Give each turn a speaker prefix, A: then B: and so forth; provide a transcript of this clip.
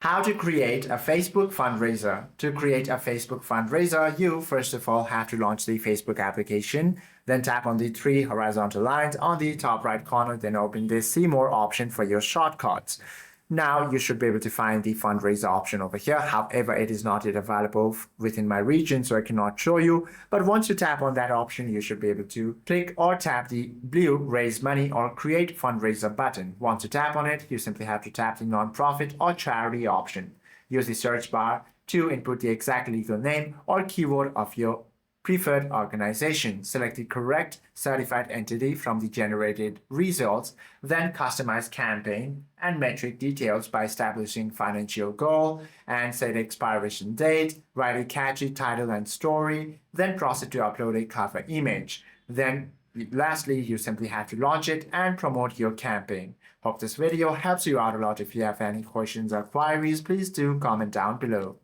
A: How to create a Facebook fundraiser. To create a Facebook fundraiser, you first of all have to launch the Facebook application, then tap on the three horizontal lines on the top right corner, then open the See More option for your shortcuts. Now you should be able to find the fundraiser option over here. However, it is not yet available within my region, so I cannot show you. But once you tap on that option, you should be able to click or tap the blue Raise Money or Create Fundraiser button. Once you tap on it, you simply have to tap the nonprofit or charity option. Use the search bar to input the exact legal name or keyword of your preferred organization. Select the correct certified entity from the generated results, then customize campaign and metric details by establishing financial goal and set expiration date, write a catchy title and story, then proceed to upload a cover image. Then lastly, you simply have to launch it and promote your campaign. Hope this video helps you out a lot. If you have any questions or queries, please do comment down below.